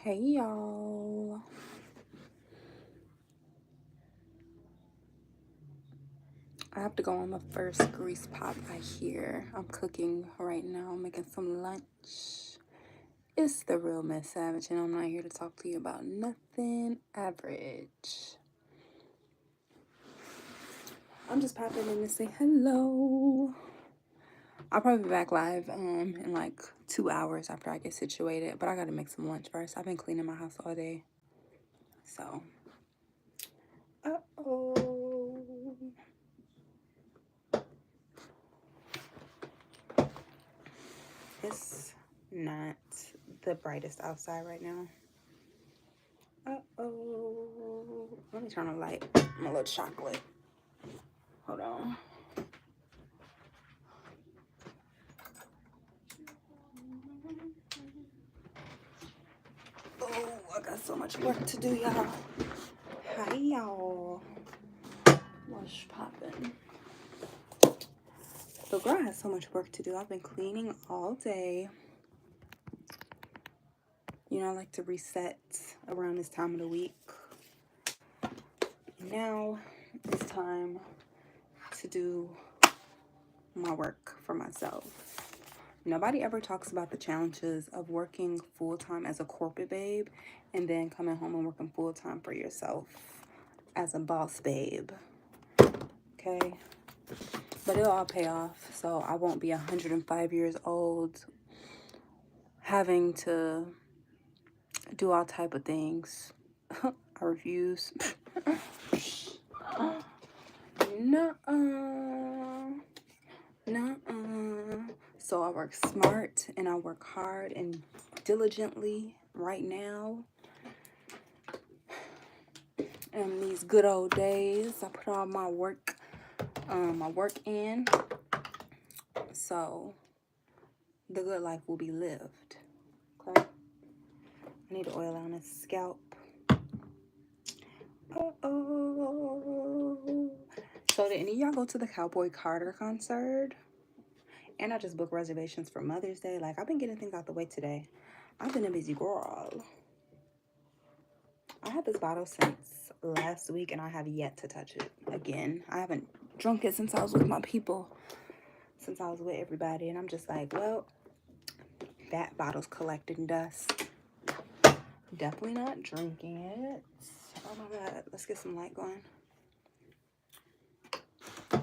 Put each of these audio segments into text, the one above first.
Hey y'all. I have to go on the first grease pop I hear. I'm cooking right now, making some lunch. It's the real Miss Savage, and I'm not here to talk to you about nothing average. I'm just popping in to say hello. I'll probably be back live in like 2 hours after I get situated, but I gotta make some lunch first. I've been cleaning my house all day, so. Uh-oh. It's not the brightest outside right now. Uh-oh. Let me turn on the light. My little chocolate. Hold on. Oh, I got so much work to do, y'all. Hi, y'all. What's poppin'? The girl has so much work to do. I've been cleaning all day. You know, I like to reset around this time of the week. Now it's time to do my work for myself. Nobody ever talks about the challenges of working full-time as a corporate babe and then coming home and working full-time for yourself as a boss babe. Okay? But it'll all pay off, so I won't be 105 years old having to do all type of things. I refuse. Nuh-uh. Nuh-uh. So I work smart and I work hard and diligently right now. And these good old days, I put all my work in. So the good life will be lived. Okay. I need oil on his scalp. Uh-oh. So did any of y'all go to the Cowboy Carter concert? And I just booked reservations for Mother's Day. Like, I've been getting things out the way today. I've been a busy girl. I had this bottle since last week, and I have yet to touch it again. I haven't drunk it since I was with my people, since I was with everybody. And I'm just like, well, that bottle's collecting dust. Definitely not drinking it. Oh my God, let's get some light going.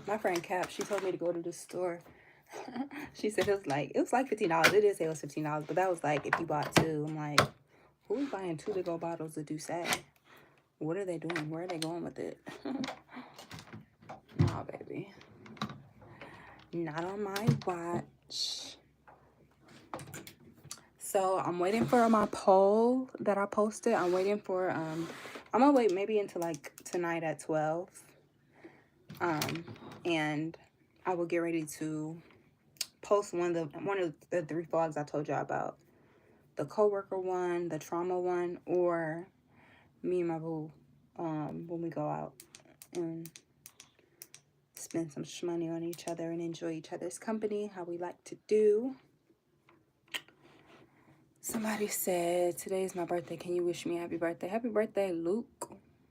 My friend Cap, she told me to go to the store. She said it was like $15. It did say it was $15, but that was like if you bought two. I'm like, who's buying two big old bottles of Douce? What are they doing? Where are they going with it? Nah, baby. Not on my watch. So I'm waiting for my poll that I posted. I'm waiting for I'm gonna wait maybe until like tonight at 12. And I will get ready to post one of the 3 vlogs I told y'all about. The coworker one, the trauma one, or me and my boo when we go out and spend some money on each other and enjoy each other's company, how we like to do. Somebody said, today's my birthday. Can you wish me happy birthday? Happy birthday, Luke.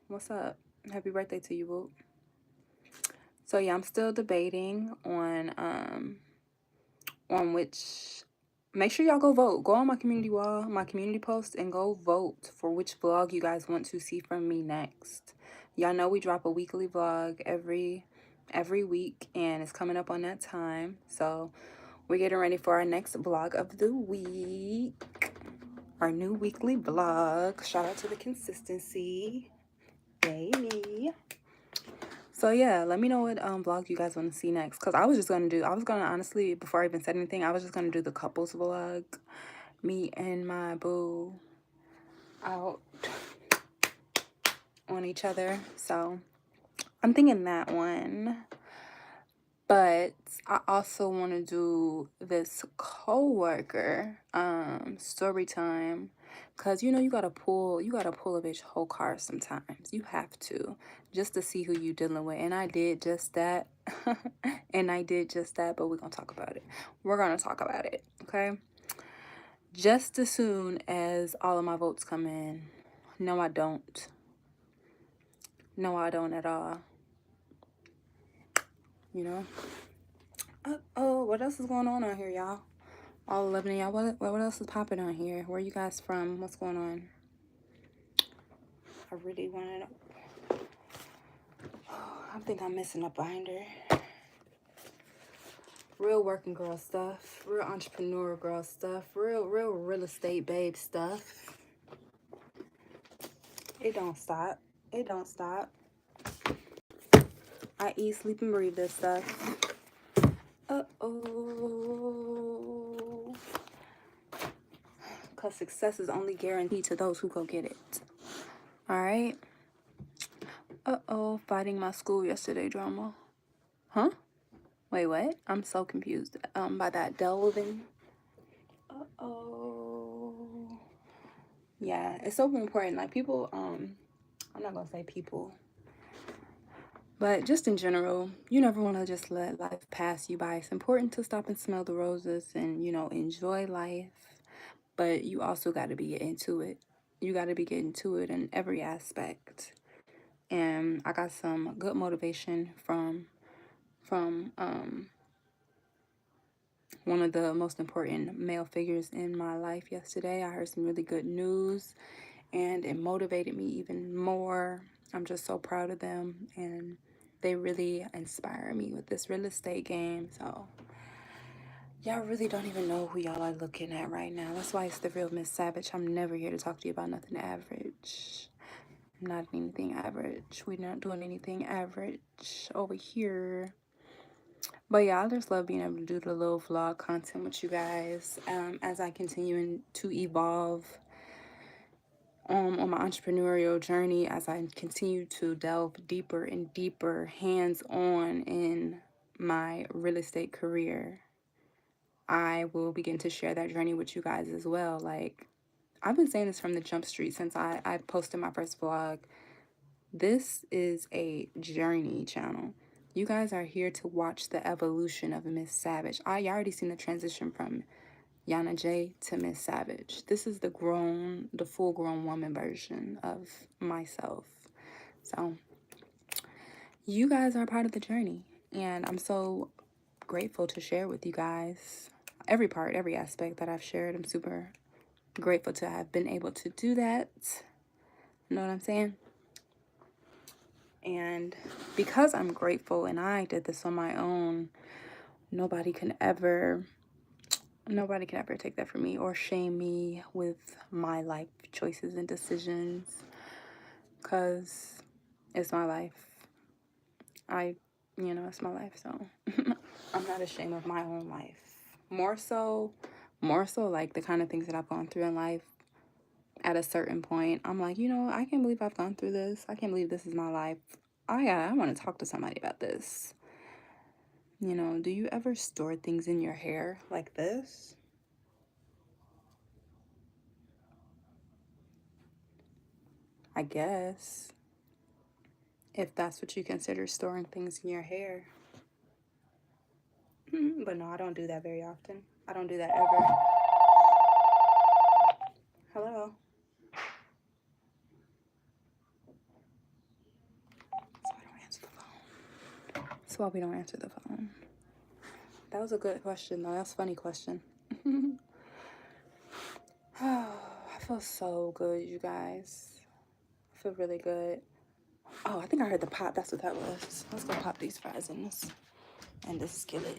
What's up? Happy birthday to you, Luke. So yeah, I'm still debating on which. Make sure y'all go vote. Go on my community wall, my community post, and go vote for which vlog you guys want to see from me next. Y'all know we drop a weekly vlog every week, and it's coming up on that time. So we're getting ready for our next vlog of the week. Our new weekly vlog. Shout out to the consistency. Yay me. So yeah, let me know what vlog you guys want to see next. Because I was gonna honestly, before I even said anything, I was just gonna do the couples vlog. Me and my boo out on each other. So I'm thinking that one. But I also want to do this coworker story time, cause you know you gotta pull a bitch whole card sometimes. You have to, just to see who you dealing with. And I did just that. But we're gonna talk about it. Okay. just as soon as all of my votes come in. No, I don't. No, I don't at all. You know? Uh-oh, what else is going on here, y'all? All 11 of y'all, what else is popping on here? Where are you guys from? What's going on? I really want to know. Oh, I think I'm missing a binder. Real working girl stuff. Real entrepreneur girl stuff. Real real estate babe stuff. It don't stop. It don't stop. I eat, sleep, and breathe this stuff. Uh-oh. Because success is only guaranteed to those who go get it. Alright? Uh-oh. Fighting my school yesterday drama. Huh? Wait, what? I'm so confused by that delving. Uh-oh. Yeah, it's so important. Like, people, I'm not going to say people, but just in general, you never want to just let life pass you by. It's important to stop and smell the roses and, you know, enjoy life. But you also got to be getting to it. You got to be getting to it in every aspect. And I got some good motivation from one of the most important male figures in my life yesterday. I heard some really good news, and it motivated me even more. I'm just so proud of them, and they really inspire me with this real estate game. So y'all really don't even know who y'all are looking at right now. That's why it's the real Miss Savage. I'm never here to talk to you about nothing average. Not anything average. We're not doing anything average over here. But yeah, I just love being able to do the little vlog content with you guys as I continue to evolve on my entrepreneurial journey, as I continue to delve deeper and deeper hands-on in my real estate career. I will begin to share that journey with you guys as well. Like, I've been saying this from the jump street since I posted my first vlog. This is a journey channel. You guys are here to watch the evolution of Miss Savage. I already seen the transition from Yana J to Miss Savage. This is the full-grown woman version of myself. So you guys are part of the journey, and I'm so grateful to share with you guys every part, every aspect that I've shared. I'm super grateful to have been able to do that. You know what I'm saying? And because I'm grateful and I did this on my own, nobody can ever take that from me or shame me with my life choices and decisions, because it's my life. It's my life, so I'm not ashamed of my own life. More so like the kind of things that I've gone through in life. At a certain point, I'm like, I can't believe I've gone through this. I can't believe this is my life. I want to talk to somebody about this. Do you ever store things in your hair like this? I guess. If that's what you consider storing things in your hair. But no, I don't do that very often. I don't do that ever. Hello? That's why we don't answer the phone. That was a good question, though. That's a funny question. Oh, I feel so good, you guys. I feel really good. Oh, I think I heard the pop. That's what that was. Let's go pop these fries in this skillet.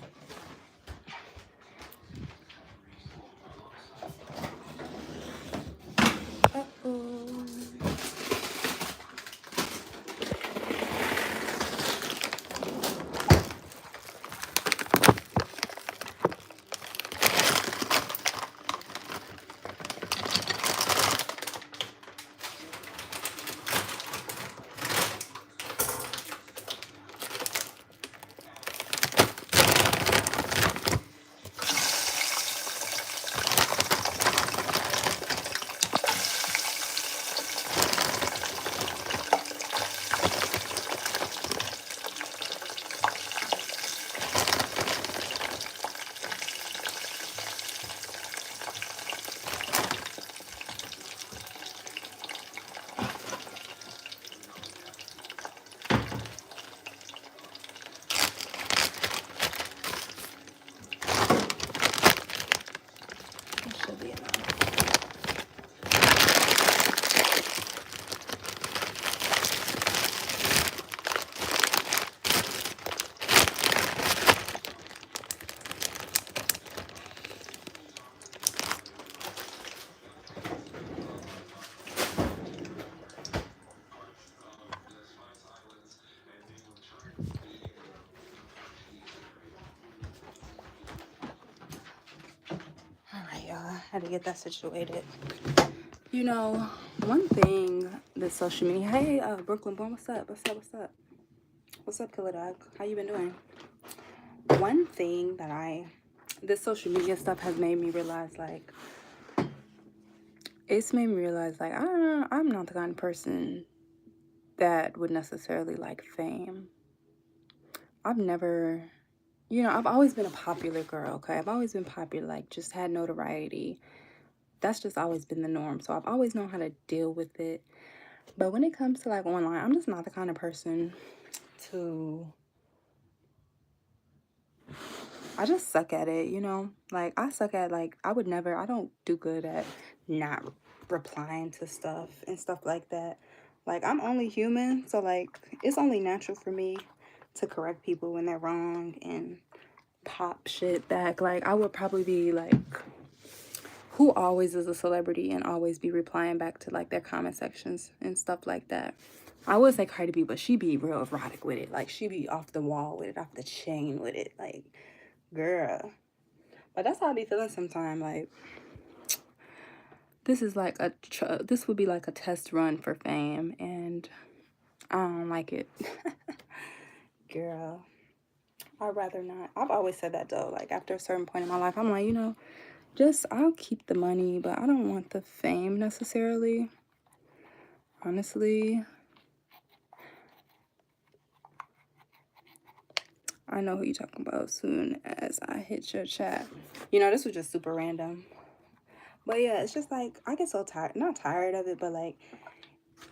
Uh-oh. should be enough. All right, y'all. I had to get that situated. You know, one thing that social media... Hey, Brooklyn Born, what's up? What's up? What's up? What's up, Killer Dog? How you been doing? One thing that this social media stuff has made me realize, like, it's made me realize, like, I'm not the kind of person that would necessarily like fame. I've never, I've always been a popular girl, okay? I've always been popular, like, just had notoriety. That's just always been the norm. So I've always known how to deal with it. But when it comes to, like, online, I'm just not the kind of person to... I just suck at it, Like, I suck at, like, I don't do good at not replying to stuff and stuff like that. Like, I'm only human, so, like, it's only natural for me to correct people when they're wrong and pop shit back. Like, I would probably be, like, who always is a celebrity and always be replying back to, like, their comment sections and stuff like that. I would say Cardi B, but she be real erotic with it. Like, she be off the wall with it, off the chain with it. Like, girl. But that's how I be feeling sometimes. Like, this is like this would be like a test run for fame, and I don't like it. Girl, I'd rather not. I've always said that though. Like, after a certain point in my life, I'm like, I'll keep the money, but I don't want the fame necessarily. Honestly, I know who you're talking about as soon as I hit your chat. This was just super random. But yeah, it's just like, I get so tired. Not tired of it, but like,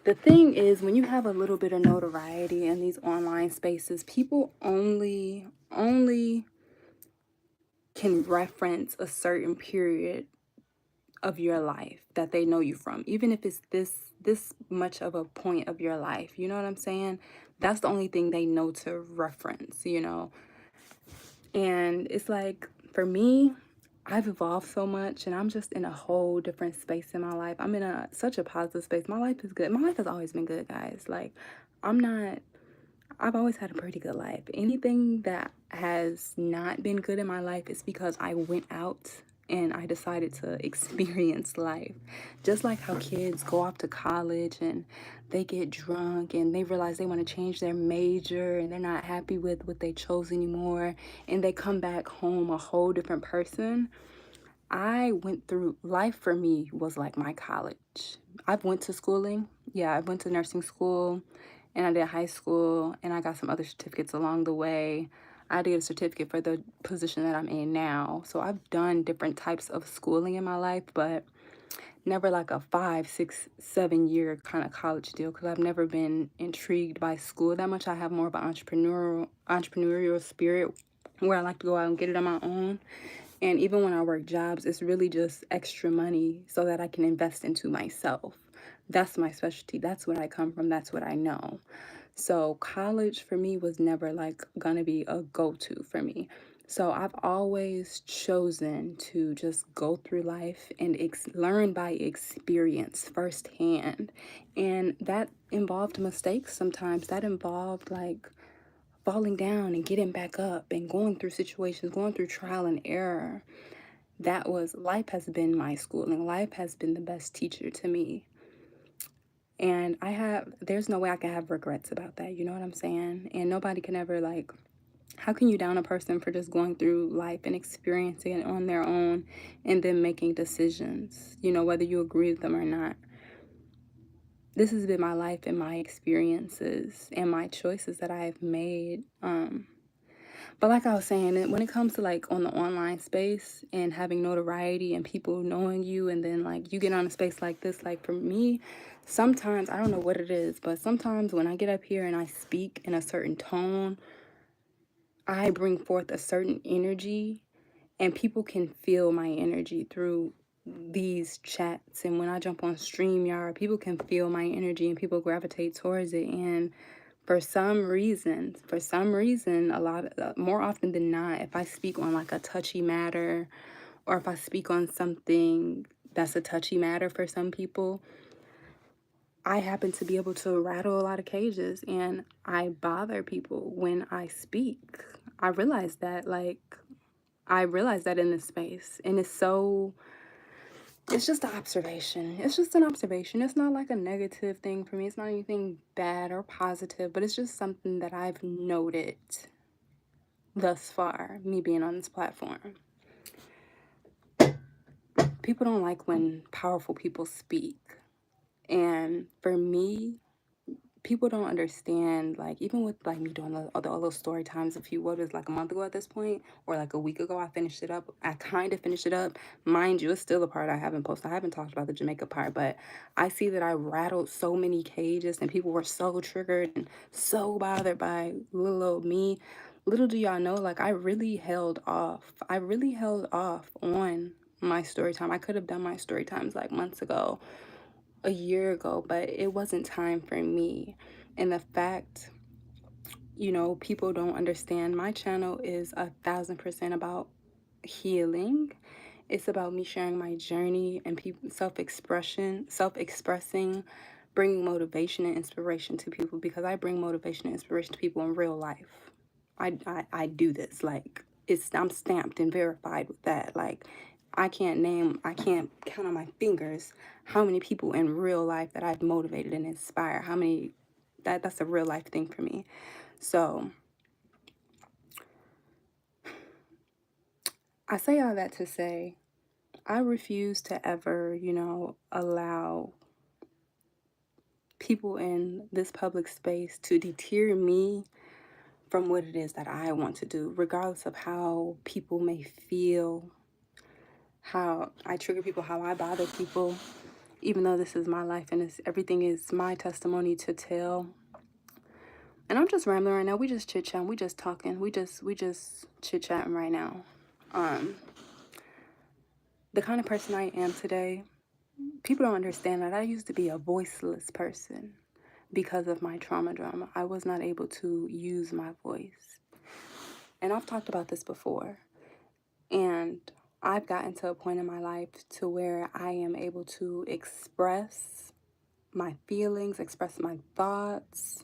the thing is, when you have a little bit of notoriety in these online spaces, people only can reference a certain period of your life that they know you from, even if it's this much of a point of your life. You know what I'm saying? That's the only thing they know to reference, And it's like, for me, I've evolved so much, and I'm just in a whole different space in my life. I'm in such a positive space. My life is good. My life has always been good, guys. Like, I've always had a pretty good life. Anything that has not been good in my life is because I went out and I decided to experience life. Just like how kids go off to college and they get drunk and they realize they want to change their major and they're not happy with what they chose anymore, and they come back home a whole different person. I went through life. For me, was like my college. I've went to schooling. Yeah, I went to nursing school, and I did high school, and I got some other certificates along the way. I had to get a certificate for the position that I'm in now. So I've done different types of schooling in my life, but never like a 5, 6, 7 year kind of college deal, because I've never been intrigued by school that much. I have more of an entrepreneurial spirit where I like to go out and get it on my own. And even when I work jobs, it's really just extra money so that I can invest into myself. That's my specialty. That's where I come from. That's what I know. So college for me was never like gonna be a go-to for me. So I've always chosen to just go through life and learn by experience firsthand. And that involved mistakes sometimes. That involved like falling down and getting back up and going through situations, going through trial and error. Life has been my schooling. Life has been the best teacher to me. And there's no way I can have regrets about that. You know what I'm saying? And nobody can ever, like, how can you down a person for just going through life and experiencing it on their own and then making decisions, whether you agree with them or not? This has been my life and my experiences and my choices that I've made. But like I was saying, when it comes to like on the online space and having notoriety and people knowing you, and then like you get on a space like this, like for me, sometimes, I don't know what it is, but sometimes when I get up here and I speak in a certain tone, I bring forth a certain energy, and people can feel my energy through these chats, and when I jump on StreamYard, people can feel my energy and people gravitate towards it. And for some reason, a lot more often than not, if I speak on like a touchy matter, or if I speak on something that's a touchy matter for some people, I happen to be able to rattle a lot of cages, and I bother people when I speak. I realize that, I realize that in this space, and it's just an observation. It's just an observation. It's not like a negative thing for me. It's not anything bad or positive, but it's just something that I've noted thus far, me being on this platform. People don't like when powerful people speak. And for me, people don't understand, like, even with like me doing all those story times what was like a month ago at this point, or like a week ago, I kind of finished it up. Mind you, it's still a part I haven't posted. I haven't talked about the Jamaica part, but I see that I rattled so many cages and people were so triggered and so bothered by little old me. Little do y'all know, like, I really held off on my story time. I could have done my story times like months ago, a year ago, but it wasn't time for me. And the fact, people don't understand, my channel is 1,000% about healing. It's about me sharing my journey and people self-expressing, bringing motivation and inspiration to people, because I bring motivation and inspiration to people in real life. I do this, like, I'm stamped and verified with that. Like, I can't count on my fingers how many people in real life that I've motivated and inspired. How many that's a real life thing for me. So I say all that to say, I refuse to ever, allow people in this public space to deter me from what it is that I want to do, regardless of how people may feel, how I trigger people, how I bother people. Even though this is my life and everything is my testimony to tell. And I'm just rambling right now. We just chit chatting. We just talking. We just chit chatting right now. Um, the kind of person I am today, people don't understand that I used to be a voiceless person because of my trauma drama. I was not able to use my voice. And I've talked about this before. And I've gotten to a point in my life to where I am able to express my feelings, express my thoughts,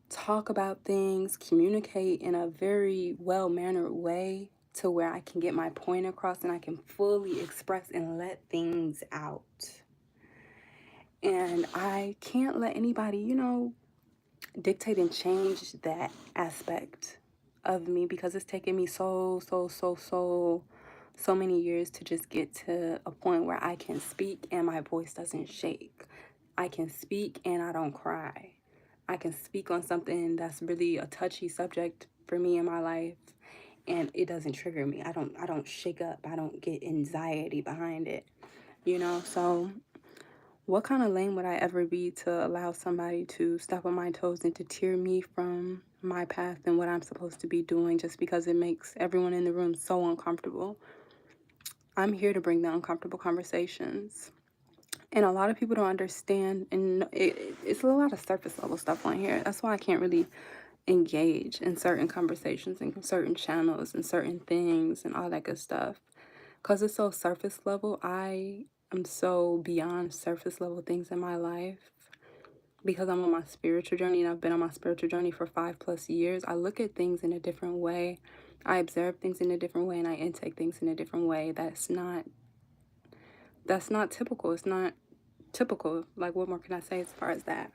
talk about things, communicate in a very well-mannered way to where I can get my point across and I can fully express and let things out. And I can't let anybody, dictate and change that aspect of me, because it's taken me so many years to just get to a point where I can speak and my voice doesn't shake. I can speak and I don't cry. I can speak on something that's really a touchy subject for me in my life and it doesn't trigger me. I don't shake up. I don't get anxiety behind it. So what kind of lame would I ever be to allow somebody to step on my toes and to tear me from my path and what I'm supposed to be doing just because it makes everyone in the room so uncomfortable? I'm here to bring the uncomfortable conversations. And a lot of people don't understand, and it's a lot of surface level stuff on here. That's why I can't really engage in certain conversations and certain channels and certain things and all that good stuff. Because it's so surface level, I am so beyond surface level things in my life because I'm on my spiritual journey and I've been on my spiritual journey for 5+ years. I look at things in a different way. I observe things in a different way and I intake things in a different way. That's not typical. It's not typical. Like, what more can I say as far as that?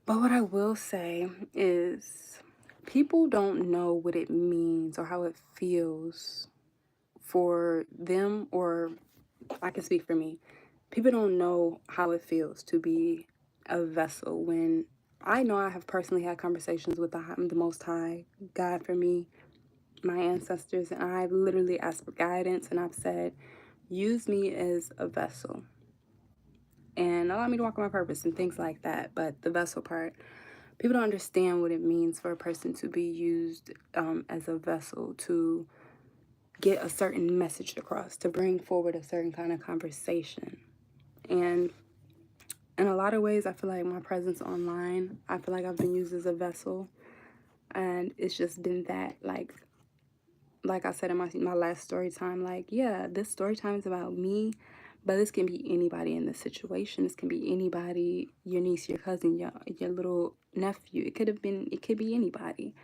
But what I will say is people don't know what it means or how it feels for them, or I can speak for me. People don't know how it feels to be a vessel when I know I have personally had conversations with the Most High, God for me, my ancestors, and I've literally asked for guidance and I've said, use me as a vessel and allow me to walk in my purpose and things like that. But the vessel part, people don't understand what it means for a person to be used as a vessel to get a certain message across, to bring forward a certain kind of conversation. And in a lot of ways, I feel like my presence online, I feel like I've been used as a vessel. And it's just been that, like I said in my last story time, like, yeah, this story time is about me, but this can be anybody in this situation. This can be anybody, your niece, your cousin, your little nephew. It could be anybody.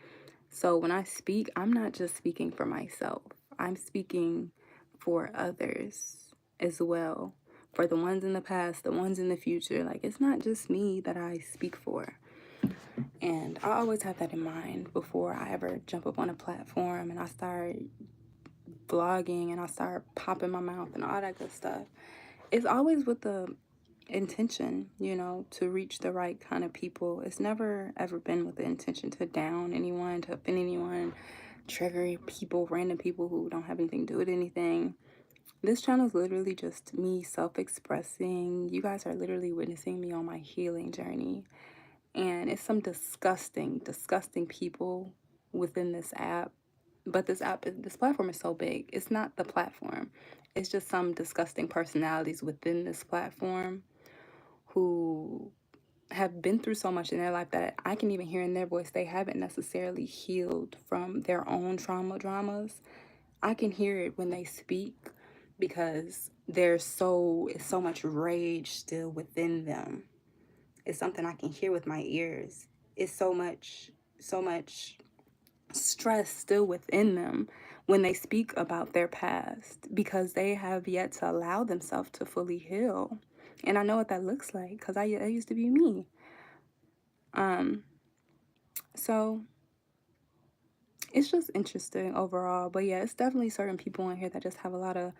So when I speak, I'm not just speaking for myself. I'm speaking for others as well. For the ones in the past, the ones in the future. Like, it's not just me that I speak for. And I always have that in mind before I ever jump up on a platform and I start vlogging and I start popping my mouth and all that good stuff. It's always with the intention, to reach the right kind of people. It's never ever been with the intention to down anyone, to offend anyone, trigger people, random people who don't have anything to do with anything. This channel is literally just me self-expressing. You guys are literally witnessing me on my healing journey. And it's some disgusting, disgusting people within this app. But this platform is so big. It's not the platform. It's just some disgusting personalities within this platform who have been through so much in their life that I can even hear in their voice they haven't necessarily healed from their own dramas. I can hear it when they speak because it's so much rage still within them. It's something I can hear with my ears. It's so much stress still within them when they speak about their past because they have yet to allow themselves to fully heal. And I know what that looks like because I used to be me. So it's just interesting overall. But yeah, it's definitely certain people in here that just have a lot of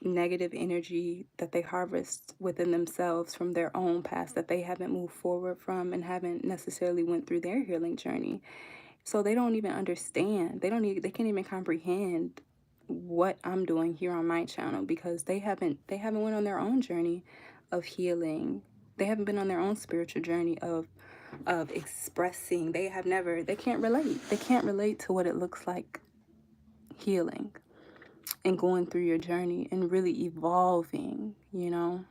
negative energy that they harvest within themselves from their own past that they haven't moved forward from and haven't necessarily went through their healing journey. So they don't even understand. They can't even comprehend what I'm doing here on my channel because they haven't went on their own journey of healing. They haven't been on their own spiritual journey of expressing. They can't relate. They can't relate to what it looks like healing and going through your journey and really evolving. And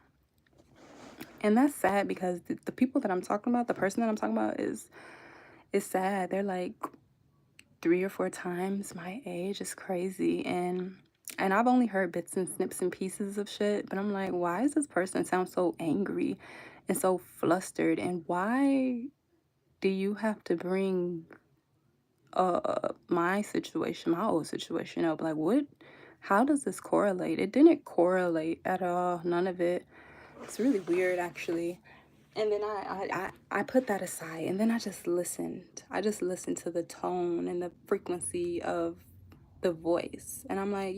that's sad because the people that I'm talking about, the person that I'm talking about is sad. They're like 3 or 4 times my age. Is crazy. And I've only heard bits and snips and pieces of shit, but I'm like, why does this person sound so angry and so flustered? And why do you have to bring my situation, my old situation up? Like, what? How does this correlate? It didn't correlate at all. None of it. It's really weird, actually. And then I put that aside, and then I just listened. I just listened to the tone and the frequency of the voice, and I'm like,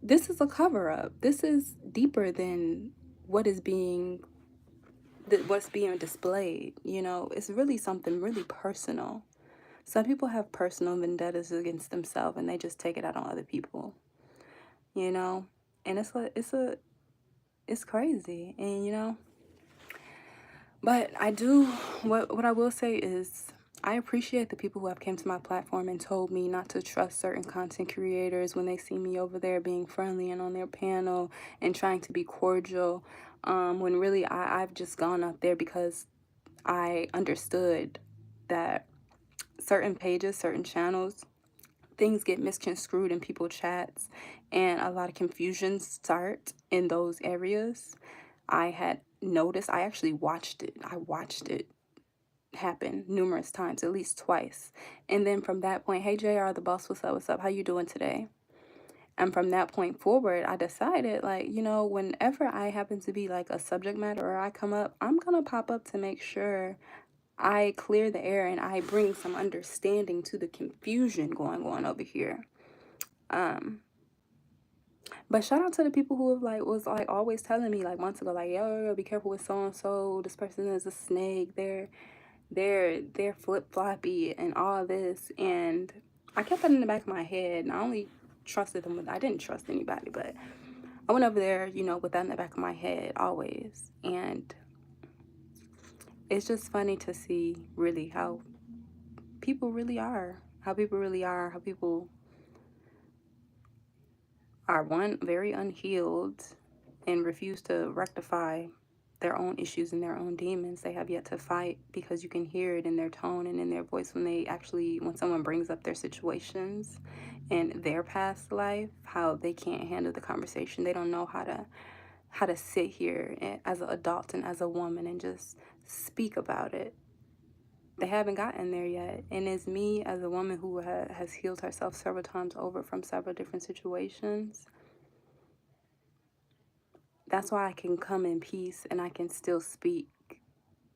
this is a cover up. This is deeper than what is being what's being displayed. It's really something really personal. Some people have personal vendettas against themselves, and they just take it out on other people. And it's crazy, and. But what I will say is I appreciate the people who have came to my platform and told me not to trust certain content creators when they see me over there being friendly and on their panel and trying to be cordial. When really I've just gone up there because I understood that certain pages, certain channels, things get misconstrued in people chats and a lot of confusion start in those areas. I had noticed, I actually watched it. I watched it happen numerous times, at least twice. And then from that point, hey JR, the boss, what's up? What's up? How you doing today? And from that point forward, I decided, like, whenever I happen to be like a subject matter or I come up, I'm gonna pop up to make sure I clear the air and I bring some understanding to the confusion going on over here. But shout out to the people who was always telling me like months ago, like, yo, be careful with so and so. This person is a snake. They're flip floppy and all this. And I kept that in the back of my head. And I only trusted them I didn't trust anybody, but I went over there, with that in the back of my head always. And it's just funny to see really how people really are, how people really are, how people are, one, very unhealed and refuse to rectify their own issues and their own demons they have yet to fight, because you can hear it in their tone and in their voice when someone brings up their situations and their past life, how they can't handle the conversation. They don't know how to sit here as an adult and as a woman and just speak about it. They haven't gotten there yet. And it's me, as a woman who has healed herself several times over from several different situations, that's why I can come in peace and I can still speak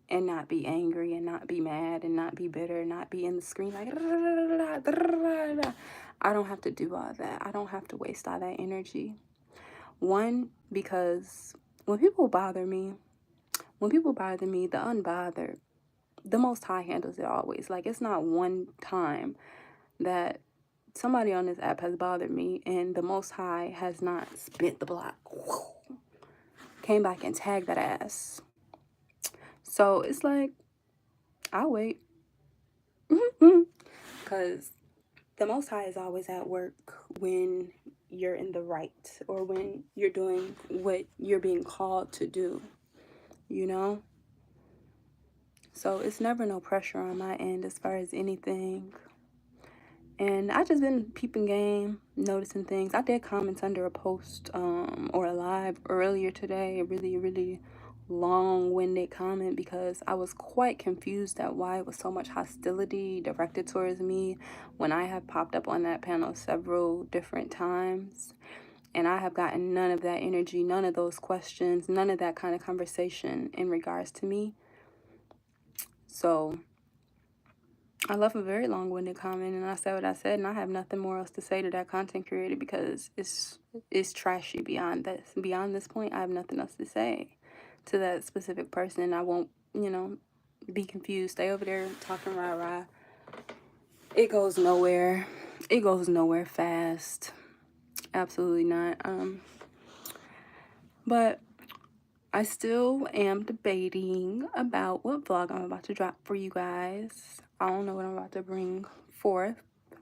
and not be angry and not be mad and not be bitter and not be in the screen like I don't have to do all that. I don't have to waste all that energy. One, because when people bother me, the unbothered, the Most High handles it always. Like, it's not one time that somebody on this app has bothered me and the Most High has not spit the block, came back and tagged that ass. So it's like, I'll wait. Because the Most High is always at work when you're in the right, or when you're doing what you're being called to do, you know? So it's never no pressure on my end as far as anything. And I just been peeping game, noticing things. I did comments under a post or a live earlier today, a really, really long-winded comment, because I was quite confused at why it was so much hostility directed towards me when I have popped up on that panel several different times. And I have gotten none of that energy, none of those questions, none of that kind of conversation in regards to me. So I left a very long-winded comment, and I said what I said, and I have nothing more else to say to that content creator, because it's trashy beyond this. Beyond this point, I have nothing else to say to that specific person. I won't, be confused. Stay over there talking rah-rah. It goes nowhere. It goes nowhere fast. Absolutely not. But I still am debating about what vlog I'm about to drop for you guys. I don't know what I'm about to bring forth.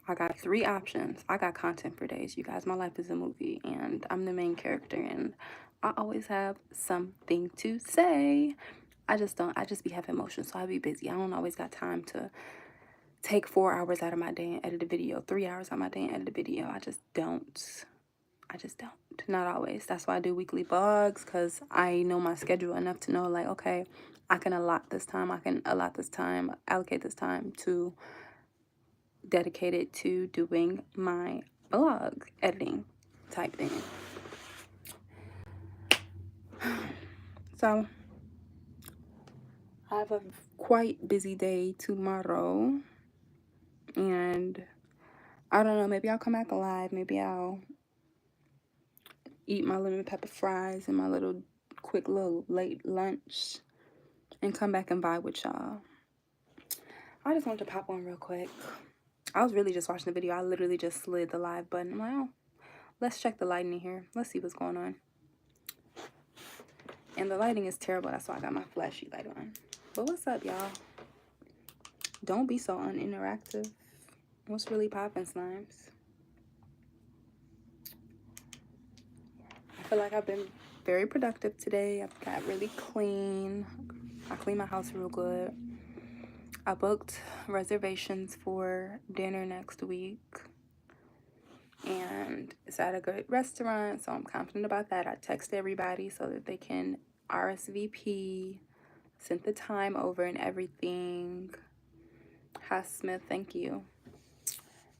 I got 3 options. I got content for days, you guys. My life is a movie, and I'm the main character, and I always have something to say. I just be having emotions, so I be busy. I don't always got time to take 4 hours out of my day and edit a video, 3 hours out of my day and edit a video. I just don't. Not always. That's why I do weekly vlogs, because I know my schedule enough to know, like, okay, I can allocate this time to dedicate it to doing my vlog editing type thing. So I have a quite busy day tomorrow, and I don't know, maybe I'll come back alive. Maybe I'll eat my lemon pepper fries and my little quick little late lunch and come back and vibe with y'all. I just wanted to pop on real quick. I was really just watching the video. I literally just slid the live button. I'm like, oh, let's check the lighting in here. Let's see what's going on. And the lighting is terrible. That's why I got my flashy light on. But what's up, y'all? Don't be so uninteractive. What's really poppin', slimes? I feel like I've been very productive today. I've got really clean. I cleaned my house real good. I booked reservations for dinner next week, and it's at a good restaurant, so I'm confident about that. I text everybody so that they can RSVP, sent the time over and everything. Hi Smith, thank you.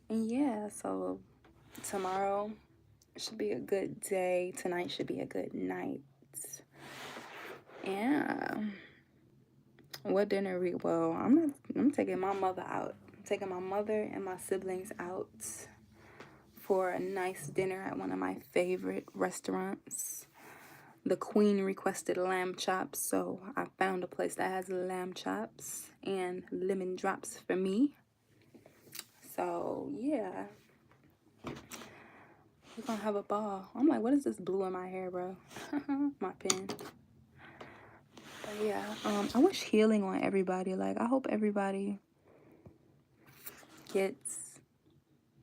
And yeah, so tomorrow should be a good day. Tonight should be a good night. Yeah. What dinner I'm taking my mother out. I'm taking my mother and my siblings out for a nice dinner at one of my favorite restaurants. The queen requested lamb chops, so I found a place that has lamb chops and lemon drops for me. So yeah, we're gonna have a ball. I'm like, what is this blue in my hair, bro? My pen. But yeah, I wish healing on everybody. Like, I hope everybody gets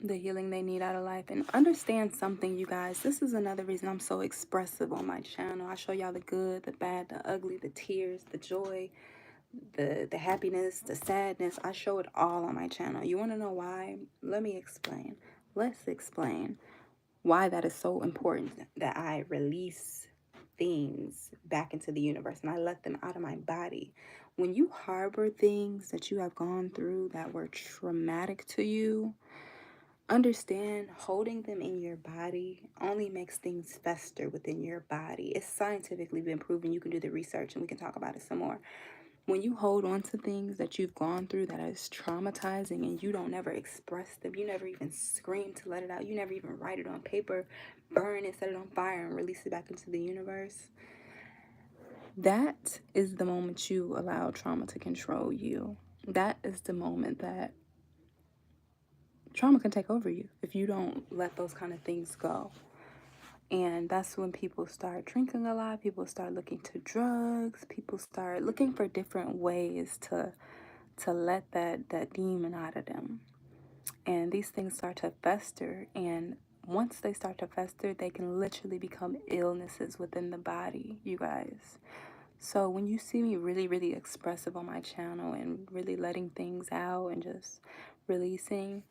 the healing they need out of life. And understand something, you guys. This is another reason I'm so expressive on my channel. I show y'all the good, the bad, the ugly, the tears, the joy, the happiness, the sadness. I show it all on my channel. You want to know why? Let me explain. Let's explain why that is so important, that I release things back into the universe and I let them out of my body. When you harbor things that you have gone through that were traumatic to you, understand holding them in your body only makes things fester within your body. It's scientifically been proven. You can do the research and we can talk about it some more. When you hold on to things that you've gone through that is traumatizing and you don't never express them, you never even scream to let it out, you never even write it on paper, burn it, set it on fire, and release it back into the universe, that is the moment you allow trauma to control you. That is the moment that trauma can take over you if you don't let those kind of things go. And that's when people start drinking a lot, people start looking to drugs, people start looking for different ways to let that demon out of them. And these things start to fester, and once they start to fester, they can literally become illnesses within the body, you guys. So when you see me really, really expressive on my channel and really letting things out and just releasing,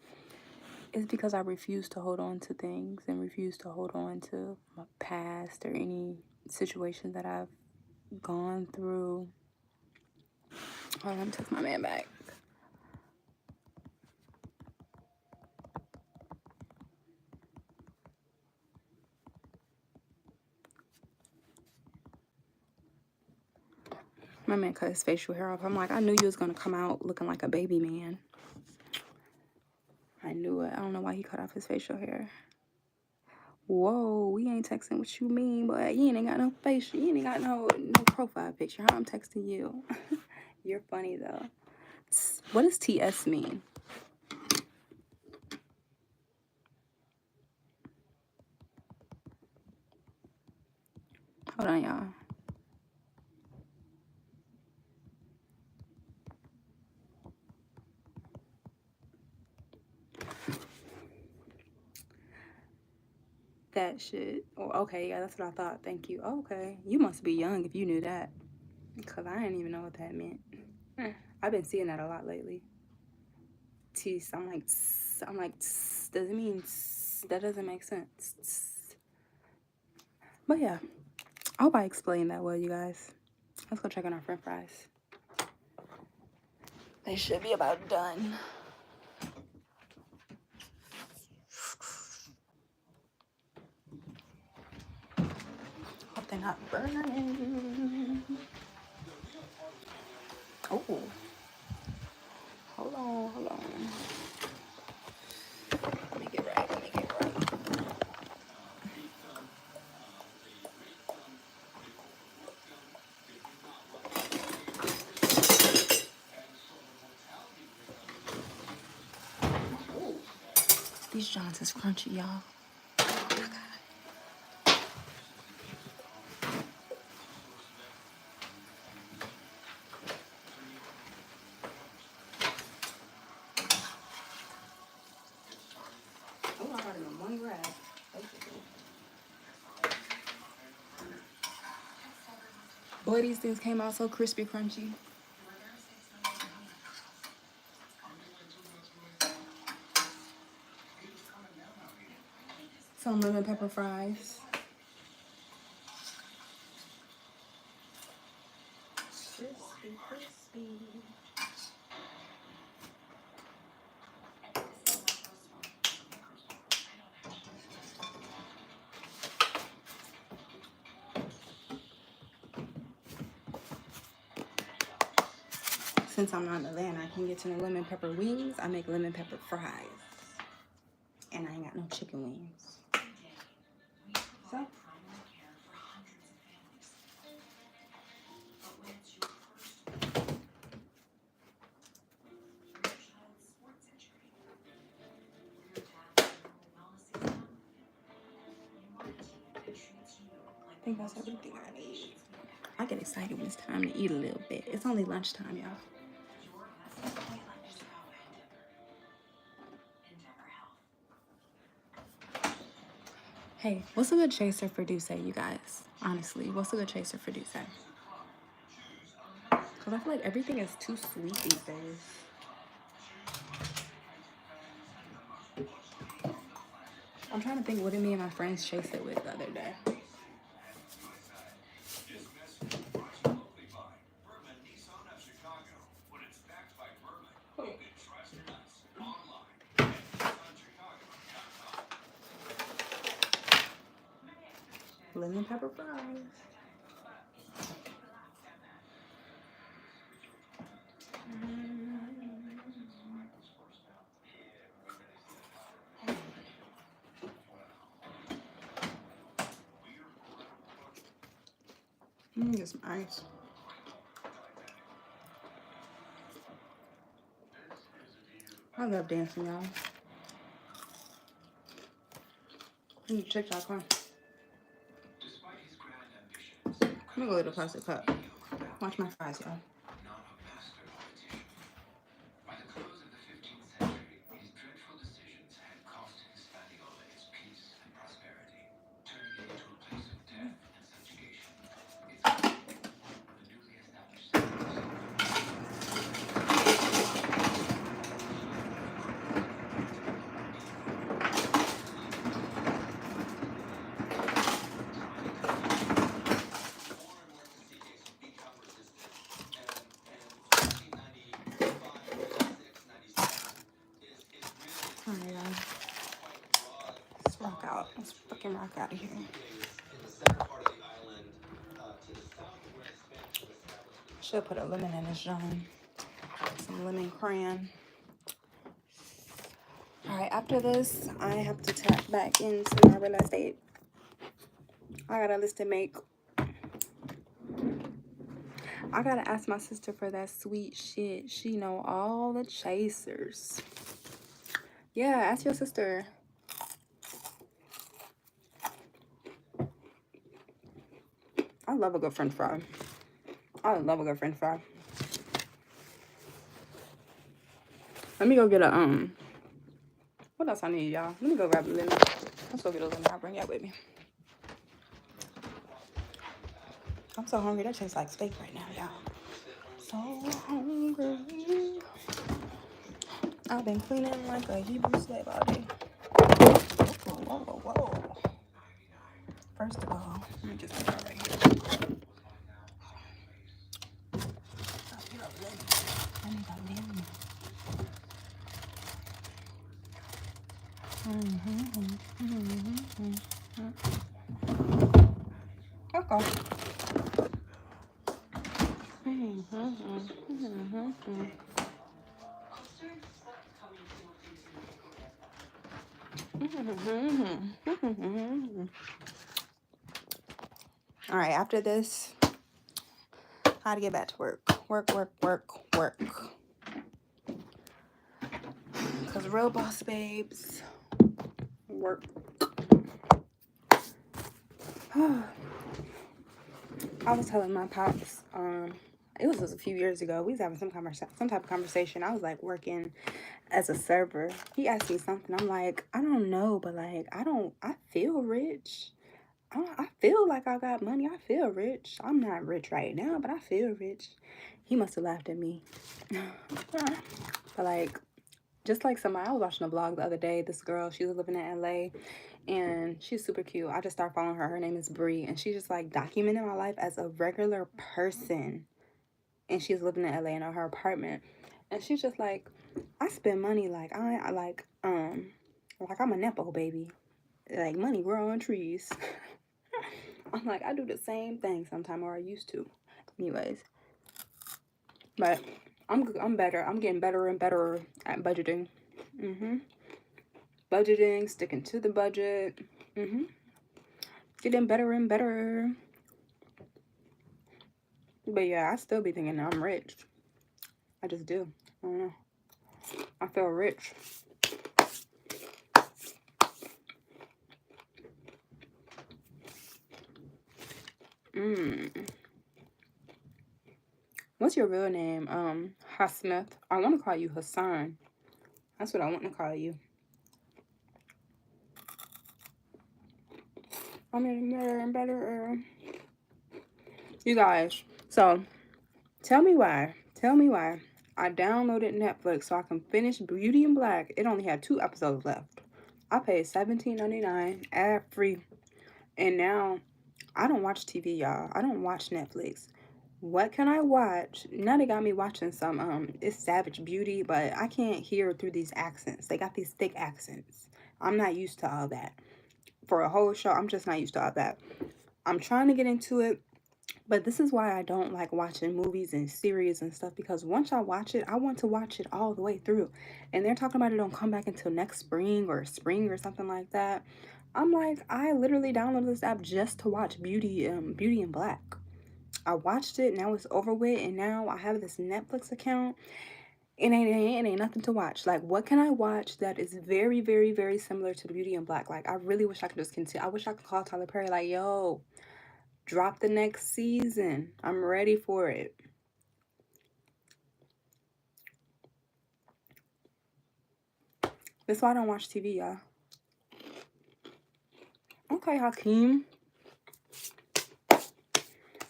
it's because I refuse to hold on to things and refuse to hold on to my past or any situation that I've gone through. Hold on, let me take my man back. My man cut his facial hair off. I'm like, I knew you was gonna come out looking like a baby man. I knew it. I don't know why he cut off his facial hair. Whoa, we ain't texting. What you mean, but you ain't got no facial. You ain't got no profile picture. How I'm texting you? You're funny though. What does TS mean? Hold on, y'all. That shit. Oh, okay, yeah, that's what I thought. Thank you. Okay, you must be young if you knew that, because I didn't even know what that meant. I've been seeing that a lot lately. Tease. I'm like, does it mean that doesn't make sense? But yeah, I hope I explained that well, you guys. Let's go check on our french fries. They should be about done. Hope they're not burning. Oh, hold on. Let me get right. These Johns is crunchy, y'all. Oh, I got it in one grab. Boy, these things came out so crispy, crunchy. Some lemon pepper fries. Crispy. Since I'm not in Atlanta, I can get to the lemon pepper wings. I make lemon pepper fries. And I ain't got no chicken wings. So. I think that's everything I need. I get excited when it's time to eat a little bit. It's only lunchtime, y'all. Hey, what's a good chaser for Duce, you guys? Honestly, what's a good chaser for Duce? Because I feel like everything is too sweet these days. I'm trying to think, what did me and my friends chase it with the other day? Lemon pepper fries. Get some ice. I love dancing, y'all. TikTok, huh? Let me go to the plastic cup. Watch my fries, y'all. Alright, y'all. Let's rock out. Let's fucking rock out of here. Should put a lemon in this John. Some lemon crayon. Alright, after this, I have to tap back into my real estate. I got a list to make. I gotta ask my sister for that sweet shit. She know all the chasers. Yeah, ask your sister. I love a good french fry. I love a good french fry. Let me go get a, what else I need, y'all? Let me go grab a lemon. Let's go get a lemon. I'll bring that with me. I'm so hungry. That tastes like steak right now, y'all. So hungry. I've been cleaning like a Hebrew slave all day. Whoa, whoa, whoa. First of all, let me just put that right here. I need a lemon. Okay. All right, after this, how to get back to work. Work. Because real boss babes work. I was telling my pops, it was just a few years ago. We was having some type of conversation. I was like working as a server. He asked me something. I'm like, I don't know, but like, I feel rich. I feel like I got money. I feel rich. I'm not rich right now, but I feel rich. He must have laughed at me. But like, just like somebody, I was watching a vlog the other day. This girl, she was living in LA, and she's super cute. I just started following her. Her name is Bree, and she's just like documenting my life as a regular person. And she's living in LA in her apartment, and she's just like, I spend money like I'm a nepo baby, like money grow on trees. I'm like, I do the same thing sometimes, or I used to, anyways. But I'm better. I'm getting better and better at budgeting. Budgeting, sticking to the budget. Getting better and better. But yeah, I still be thinking I'm rich. I just do. I don't know. I feel rich. What's your real name? Hasmith. I want to call you Hassan. That's what I want to call you. I'm getting better and better. You guys, so tell me why. Tell me why. I downloaded Netflix so I can finish Beauty in Black. It only had 2 episodes left. I paid $17.99 ad free. And now I don't watch TV, y'all. I don't watch Netflix. What can I watch? Now they got me watching some it's Savage Beauty, but I can't hear through these accents. They got these thick accents. I'm not used to all that. For a whole show, I'm just not used to all that. I'm trying to get into it, but this is why I don't like watching movies and series and stuff, because once I watch it, I want to watch it all the way through. And they're talking about it don't come back until next spring or something like that. I'm like, I literally downloaded this app just to watch Beauty in Black. I watched it, now it's over with, and now I have this Netflix account, and it ain't nothing to watch. Like, what can I watch that is very, very, very similar to Beauty in Black? Like, I really wish I could just continue. I wish I could call Tyler Perry, like, yo, drop the next season. I'm ready for it. That's why I don't watch TV, y'all. Okay, Hakeem.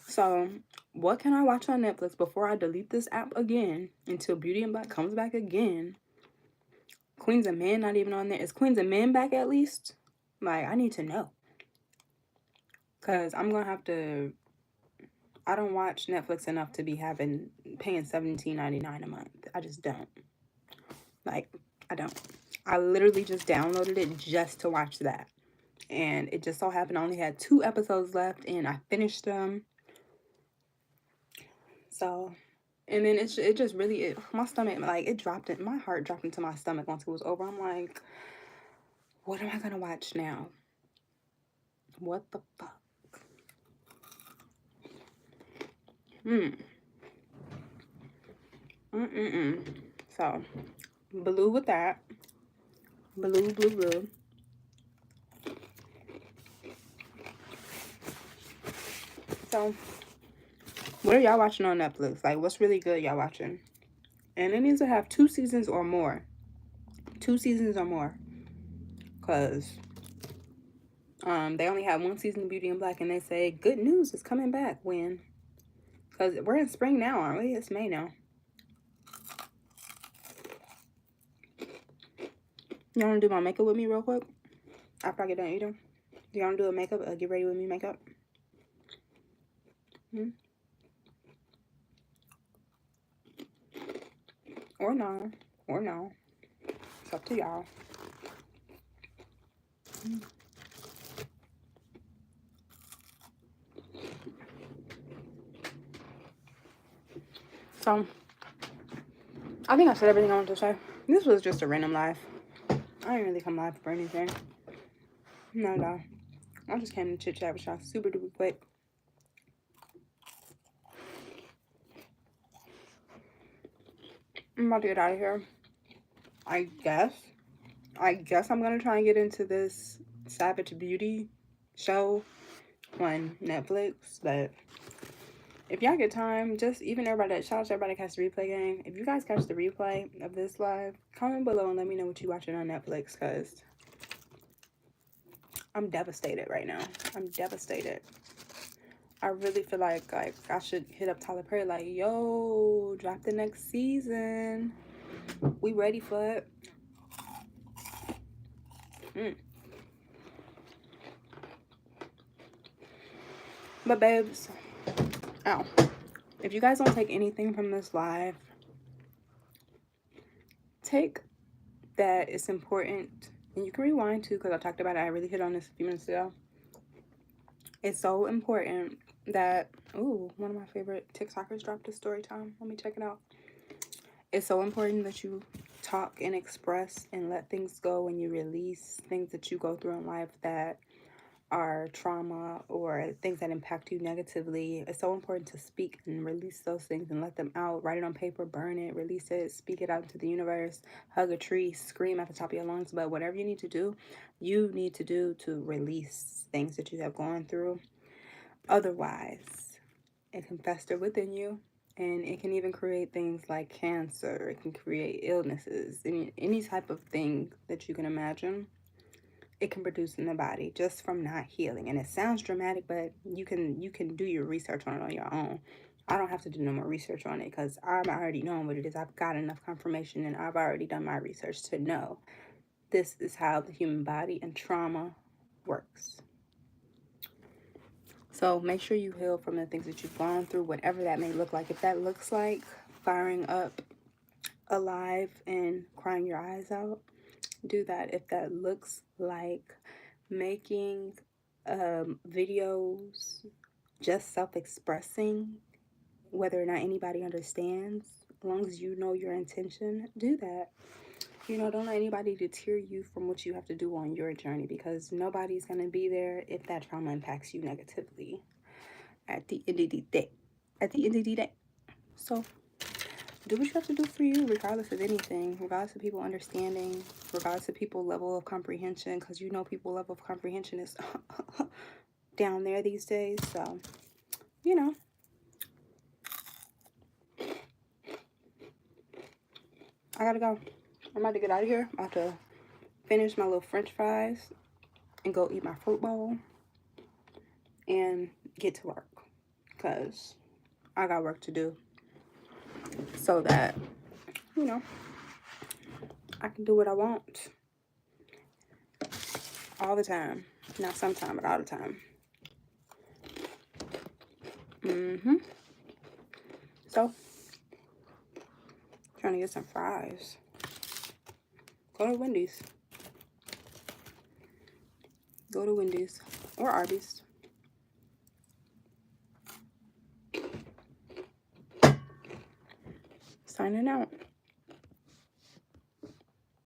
So, what can I watch on Netflix before I delete this app again until Beauty and Black comes back again? Queens of Men not even on there. Is Queens of Men back at least? Like, I need to know. Because I'm going to have to... I don't watch Netflix enough to be paying $17.99 a month. I just don't. Like, I don't. I literally just downloaded it just to watch that. And it just so happened I only had 2 episodes left, and I finished them. So, and then it just really, my stomach, like, my heart dropped into my stomach once it was over. I'm like, what am I going to watch now? What the fuck? So, blue with that. Blue. So, what are y'all watching on Netflix? Like, what's really good y'all watching? And it needs to have 2 seasons or more. 2 seasons or more. Because they only have 1 season of Beauty in Black, and they say good news is coming back when? Because we're in spring now, aren't we? It's May now. You want to do my makeup with me real quick? After I get done eating? Do you want to do a makeup? Get ready with me makeup? Or no. Or no. It's up to y'all. So, I think I said everything I wanted to say. This was just a random live. I didn't really come live for anything. Not at all. I just came to chit chat with y'all super duper quick. I'm about to get out of here. I guess I'm gonna try and get into this Savage Beauty show on Netflix. But if y'all get time, just even everybody, shout out to everybody that catch the replay game. If you guys catch the replay of this live, comment below and let me know what you watching on Netflix, because I'm devastated right now. I'm devastated. I really feel like I should hit up Tyler Perry, like, yo, drop the next season. We ready for it. But babes, if you guys don't take anything from this live, take that it's important, and you can rewind too, because I talked about it. I really hit on this a few minutes ago. It's so important that, ooh, one of my favorite TikTokers dropped a story time. Let me check it out. It's so important that you talk and express and let things go, and you release things that you go through in life that are trauma or things that impact you negatively. It's so important to speak and release those things and let them out. Write it on paper, burn it, release it, speak it out into the universe, hug a tree, scream at the top of your lungs. But whatever you need to do to release things that you have gone through. Otherwise, it can fester within you, and it can even create things like cancer. It can create illnesses, any type of thing that you can imagine. it can produce in the body just from not healing. And it sounds dramatic, but you can do your research on it on your own. I don't have to do no more research on it because I'm already knowing what it is. I've got enough confirmation and I've already done my research to know this is how the human body and trauma works. So make sure you heal from the things that you've gone through, whatever that may look like. If that looks like firing up alive and crying your eyes out, do that. If that looks like making videos just self-expressing, whether or not anybody understands, as long as you know your intention, do that. You know, don't let anybody deter you from what you have to do on your journey, because nobody's going to be there if that trauma impacts you negatively at the end of the day. At the end of the day. So do what you have to do for you, regardless of anything, regardless of people understanding, regardless of people level of comprehension, because you know people level of comprehension is down there these days. So, you know, I gotta go. I'm about to get out of here. I'm about to finish my little french fries and go eat my fruit bowl and get to work, because I got work to do so that, you know, I can do what I want all the time. Not sometime, but all the time. So, trying to get some fries. Go to Wendy's. Go to Wendy's or Arby's. Signing out.